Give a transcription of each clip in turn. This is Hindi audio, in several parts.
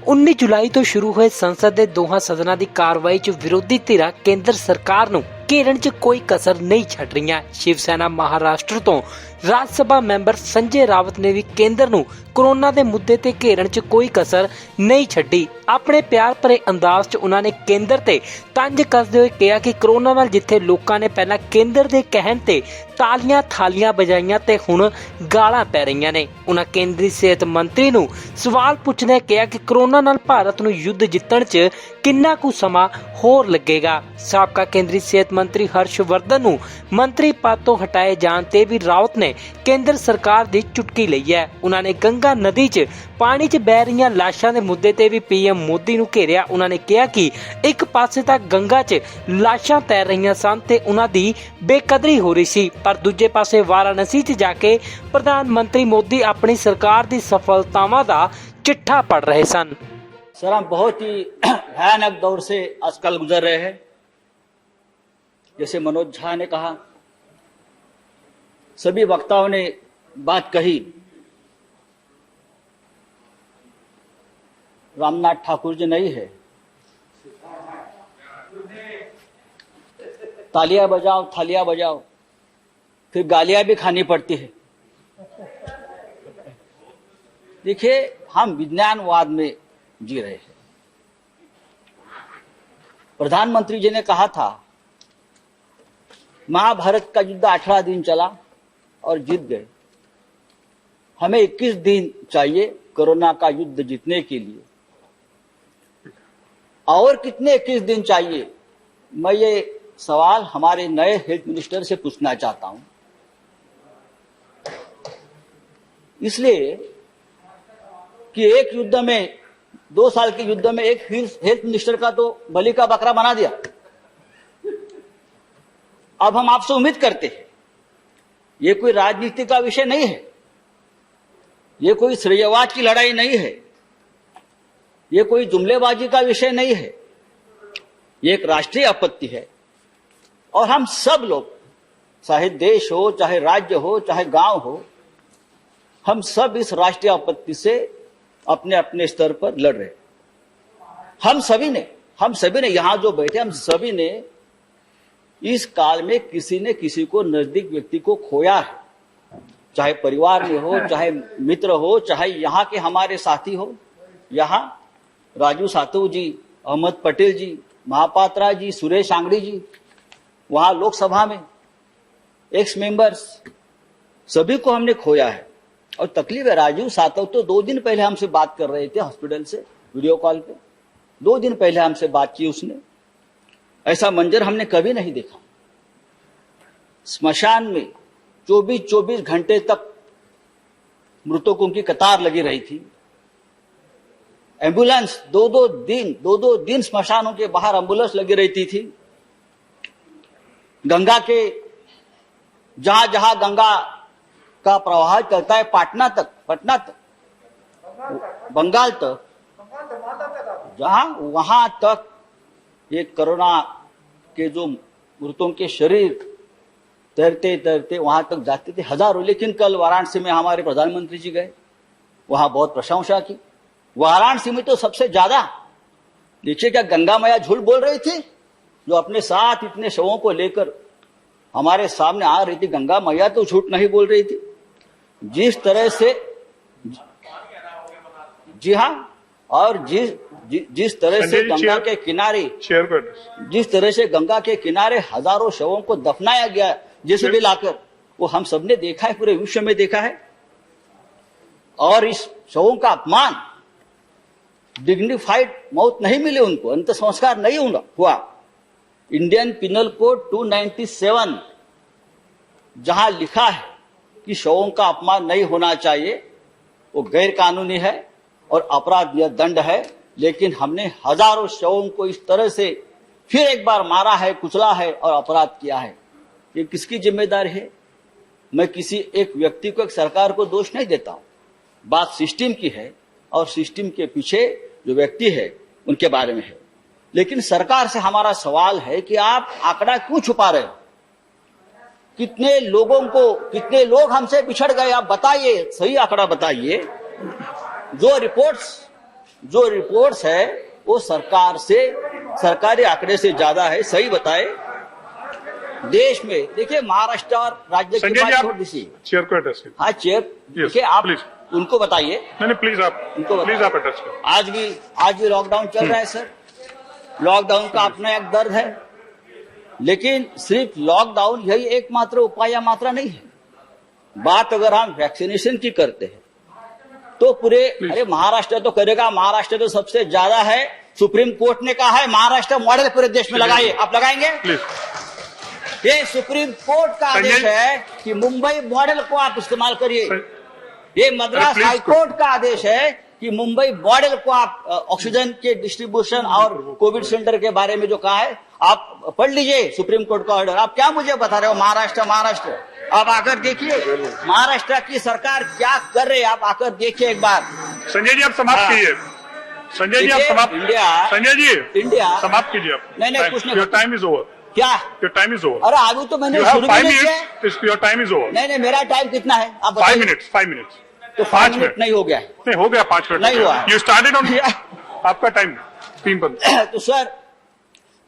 19 ਜੁਲਾਈ ਤੋਂ ਸ਼ੁਰੂ ਹੋਏ ਸੰਸਦ ਦੇ ਦੋਹਾਂ ਸਦਨਾਂ ਦੀ ਕਾਰਵਾਈ 'ਚ ਵਿਰੋਧੀ ਧਿਰਾਂ ਕੇਂਦਰ ਸਰਕਾਰ ਨੂੰ ਘੇਰਨ 'ਚ ਕੋਈ ਕਸਰ ਨਹੀਂ ਛੱਡ ਰਹੀਆਂ। ਸ਼ਿਵ ਸੈਨਾ ਮਹਾਰਾਸ਼ਟਰ ਤੋਂ ਰਾਜ ਸਭਾ ਮੈਂਬਰ ਸੰਜੇ ਰਾਵਤ ਨੇ ਵੀ ਕੇਂਦਰ ਨੂੰ ਕੋਰੋਨਾ ਦੇ ਮੁੱਦੇ ਤੇ ਘੇਰਨ 'ਚ ਕੋਈ ਕਸਰ ਨਹੀਂ ਛੱਡੀ। ਆਪਣੇ ਪਿਆਰ ਭਰੇ ਅੰਦਾਜ਼ 'ਚ ਉਹਨਾਂ ਨੇ ਕੇਂਦਰ ਤੇ ਤੰਜ ਕੱਸਦੇ ਹੋਏ ਕਿਹਾ ਕਿ ਕੋਰੋਨਾ ਨਾਲ ਜਿੱਥੇ ਲੋਕਾਂ ਨੇ ਪਹਿਲਾਂ ਕੇਂਦਰ ਦੇ ਕਹਿਣ ਤੇ ਤਾਲੀਆਂ ਥਾਲੀਆਂ ਵਜਾਈਆਂ ਤੇ ਹੁਣ ਗਾਲਾਂ ਪੈ ਰਹੀਆਂ ਨੇ। ਉਹਨਾਂ ਕੇਂਦਰੀ ਸਿਹਤ ਮੰਤਰੀ ਨੂੰ ਸਵਾਲ ਪੁੱਛਦਿਆਂ ਕਿਹਾ ਕਿ ਕੋਰੋਨਾ ਨਾਲ ਭਾਰਤ ਨੂੰ ਯੁੱਧ ਜਿੱਤਣ 'ਚ ਕਿੰਨਾ ਕੁ ਸਮਾਂ ਹੋਰ ਲੱਗੇਗਾ। ਸਾਬਕਾ ਕੇਂਦਰੀ ਸਿਹਤ ਮੰਤਰੀ ਹਰਸ਼ਵਰਧਨ ਨੂੰ ਮੰਤਰੀ ਪਦ ਤੋਂ ਹਟਾਏ ਜਾਣ ਤੇ ਵੀ ਰਾਵਤ ਨੇ ਕੇਂਦਰ ਸਰਕਾਰ ਦੀ ਚੁਟਕੀ ਲਈ ਹੈ। ਉਹਨਾਂ ਨੇ ਗੰਗਾ ਨਦੀ 'ਚ ਪਾਣੀ 'ਚ ਬਹਿ ਰਹੀਆਂ ਲਾਸ਼ਾਂ ਦੇ ਮੁੱਦੇ ਤੇ ਵੀ ਪੀਐਮ ਮੋਦੀ ਨੂੰ ਘੇਰਿਆ। ਉਹਨਾਂ ਨੇ ਕਿਹਾ ਕਿ ਇੱਕ ਪਾਸੇ ਤਾਂ ਗੰਗਾ 'ਚ ਲਾਸ਼ਾਂ ਤੈਰ ਰਹੀਆਂ ਸਨ ਤੇ ਉਹਨਾਂ ਦੀ ਬੇਕਦਰੀ ਹੋ ਰਹੀ ਸੀ, ਪਰ ਦੂਜੇ ਪਾਸੇ ਵਾਰਾਣਸੀ 'ਚ ਜਾ ਕੇ ਪ੍ਰਧਾਨ ਮੰਤਰੀ ਮੋਦੀ ਆਪਣੀ ਸਰਕਾਰ ਦੀ ਸਫलतावां ਦਾ चिट्ठा पढ़ रहे सन। सर, हम बहुत ही भयानक दौर से आजकल गुजर रहे हैं। जैसे मनोज झा ने कहा, सभी वक्ताओं ने बात कही। रामनाथ ठाकुर जी नहीं है, तालियां बजाओ थालियां बजाओ, फिर गालियां भी खानी पड़ती है। देखिए, हम विज्ञानवाद में जी रहे हैं। प्रधानमंत्री जी ने कहा था महाभारत का युद्ध 18 दिन चला और जीत गए। हमें 21 दिन चाहिए कोरोना का युद्ध जीतने के लिए। और कितने 21 दिन चाहिए, मैं ये सवाल हमारे नए हेल्थ मिनिस्टर से पूछना चाहता हूं। इसलिए कि एक युद्ध में 2 साल के युद्ध में एक हेल्थ मिनिस्टर का तो बलि का बकरा बना दिया। अब हम आपसे उम्मीद करते हैं, ये कोई राजनीति का विषय नहीं है, ये कोई श्रेयवाद की लड़ाई नहीं है, ये कोई जुमलेबाजी का विषय नहीं है, ये एक राष्ट्रीय आपत्ति है। और हम सब लोग, चाहे देश हो, चाहे राज्य हो, चाहे गांव हो, हम सब इस राष्ट्रीय आपत्ति से अपने अपने स्तर पर लड़ रहे। हम सभी ने यहां जो बैठे, हम सभी ने इस काल में किसी ने किसी को नजदीक व्यक्ति को खोया है, चाहे परिवार में हो, चाहे मित्र हो, चाहे यहां के हमारे साथी हो। यहां राजू सातव जी, अहमद पटेल जी, महापात्रा जी, सुरेश आंगड़ी जी, वहां लोकसभा में एक्स मेंबर्स, सभी को हमने खोया है। और तकलीफ है, राजीव सातव तो 2 दिन पहले हमसे बात कर रहे थे हॉस्पिटल से वीडियो कॉल पे। 2 दिन पहले हमसे बात की उसने। ऐसा मंजर हमने कभी नहीं देखा। स्मशान में 24-24 घंटे तक मृतकों की कतार लगी रही थी। एम्बुलेंस 2-2 दिन स्मशानों के बाहर एम्बुलेंस लगी रहती थी। गंगा के जहां जहां गंगा का प्रवाह चलता है, पटना तक, बंगाल तक, जहां वहां तक ये कोरोना के जो मृतों के शरीर तैरते तैरते वहां तक जाते थे हजारों। लेकिन कल वाराणसी में हमारे प्रधानमंत्री जी गए, वहां बहुत प्रशंसा की। वाराणसी में तो सबसे ज्यादा, देखिए क्या गंगा मैया झूठ बोल रही थी, जो अपने साथ इतने शवों को लेकर हमारे सामने आ रही थी। गंगा मैया तो झूठ नहीं बोल रही थी। जिस तरह से, जी हाँ, और जिस तरह से गंगा के किनारे, जिस तरह से गंगा के किनारे हजारों शवों को दफनाया गया जैसे भी लाकर, वो हम सबने देखा है, पूरे विश्व में देखा है। और इस शवों का अपमान, डिग्निफाइड मौत नहीं मिली उनको, अंत संस्कार नहीं हुआ। इंडियन पिनल कोड 297 जहां लिखा है कि शवों का अपमान नहीं होना चाहिए, वो गैर कानूनी है और अपराध दंड है। लेकिन हमने हजारों शवों को इस तरह से फिर एक बार मारा है, कुचला है और अपराध किया है। ये किसकी जिम्मेदारी है? मैं किसी एक व्यक्ति को, एक सरकार को दोष नहीं देता हूं। बात सिस्टम की है और सिस्टम के पीछे जो व्यक्ति है उनके बारे में है। लेकिन सरकार से हमारा सवाल है कि आप आंकड़ा क्यों छुपा रहे हो? कितने लोग हमसे बिछड़ गए, आप बताइए, सही आंकड़ा बताइए। जो रिपोर्ट्स जो रिपोर्ट्स है वो सरकारी आंकड़े से ज्यादा है। सही बताए, देश में देखिए महाराष्ट्र और राज्य की बात छोड़ दीजिए। चेयर को एड्रेस कीजिए। हाँ चेयर, देखिए आप प्लीज उनको बताइए। नहीं प्लीज आप एड्रेस करो। आज भी लॉकडाउन चल रहा है सर। लॉकडाउन का अपना एक दर्द है, लेकिन सिर्फ लॉकडाउन यही एकमात्र उपाय या मात्रा नहीं है। बात अगर हम वैक्सीनेशन की करते हैं तो पूरे, अरे महाराष्ट्र तो करेगा, महाराष्ट्र तो सबसे ज्यादा है। सुप्रीम कोर्ट ने कहा है महाराष्ट्र मॉडल पूरे देश में लगाइए। आप लगाएंगे? ये सुप्रीम कोर्ट का आदेश है कि मुंबई मॉडल को आप इस्तेमाल करिए। ये मद्रास हाईकोर्ट का आदेश है कि मुंबई मॉडल को आप ऑक्सीजन के डिस्ट्रीब्यूशन और कोविड सेंटर के बारे में जो कहा है आप पढ़ लीजिए सुप्रीम कोर्ट का ऑर्डर। आप क्या मुझे बता रहे हो महाराष्ट्र? आप आकर देखिए महाराष्ट्र की सरकार क्या कर रही है। आप आकर देखिए एक बार। संजय जी आप समाप्त कीजिए। संजय जी आप समाप्त। संजय जी इंडिया समाप्त कीजिए आप। नहीं कुछ नहीं। Your time is over. क्या? Your time is over. अरे अभी तो मैंने शुरू नहीं किया। Your time is over. नहीं मेरा टाइम कितना है आप बताइए। 5 मिनट्स। तो 5 मिनट नहीं हो गया? नहीं हो गया, 5 मिनट नहीं हुआ। यू स्टार्टेड ऑन आपका टाइम 3 पर। तो सर,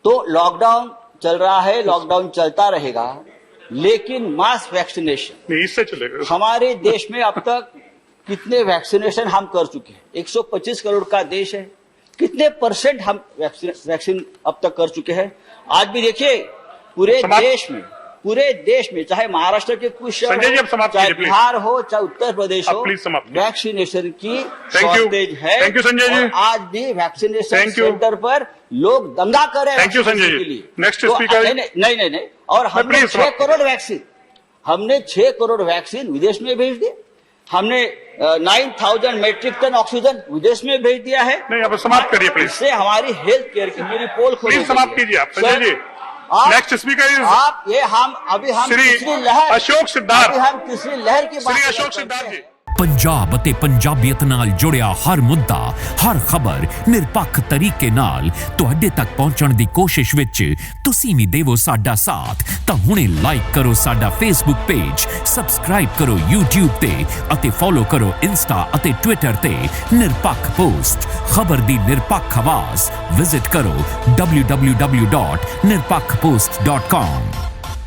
तो लॉकडाउन चल रहा है, लॉकडाउन चलता रहेगा, लेकिन मास वैक्सीनेशन नहीं इससे चलेगा। हमारे देश में अब तक कितने वैक्सीनेशन हम कर चुके हैं? 125 करोड़ का देश है। कितने % हम वैक्सीन अब तक कर चुके हैं? आज भी देखिए पूरे देश में चाहे महाराष्ट्र के कुछ शहर हो, चाहे बिहार हो, चाहे उत्तर प्रदेश हो, वैक्सीनेशन की शॉर्टेज है। थैंक यू संजय जी। आज भी वैक्सीनेशन सेंटर पर लोग दंगा कर रहे हैं। Thank you Sanjay ji. Next speaker. नहीं और हमने 6 करोड़ वैक्सीन विदेश में भेज दिए। हमने 9,000 मेट्रिक टन ऑक्सीजन विदेश में भेज दिया है। नहीं आप समाप्त करिए प्लीज। इससे हमारी हेल्थ केयर की पूरी पोल प्लीज समाप्त कीजिए आप। Sanjay ji next speaker is आप ये हम तीसरी लहर अशोक सिद्धार्थ। हम तीसरी लहर की बात श्री अशोक सिद्धार्थ जी। पंजाब ਅਤੇ ਪੰਜਾਬੀਅਤ ਨਾਲ ਜੁੜਿਆ ਹਰ ਮੁੱਦਾ ਹਰ ਖਬਰ ਨਿਰਪੱਖ ਤਰੀਕੇ ਨਾਲ ਤੁਹਾਡੇ ਤੱਕ ਪਹੁੰਚਣ ਦੀ ਕੋਸ਼ਿਸ਼ ਵਿੱਚ ਤੁਸੀਂ ਵੀ ਦੇਵੋ ਸਾਡਾ ਸਾਥ ਤਾਂ ਹੁਣੇ ਲਾਈਕ ਕਰੋ ਸਾਡਾ ਫੇਸਬੁੱਕ ਪੇਜ ਸਬਸਕ੍ਰਾਈਬ ਕਰੋ YouTube ਤੇ ਅਤੇ ਫੋਲੋ ਕਰੋ ਇੰਸਟਾ ਅਤੇ ਟਵਿੱਟਰ ਤੇ ਨਿਰਪੱਖ ਪੋਸਟ ਖਬਰ ਦੀ ਨਿਰਪੱਖ ਆਵਾਜ਼ ਵਿਜ਼ਿਟ ਕਰੋ www.nirpakhpost.com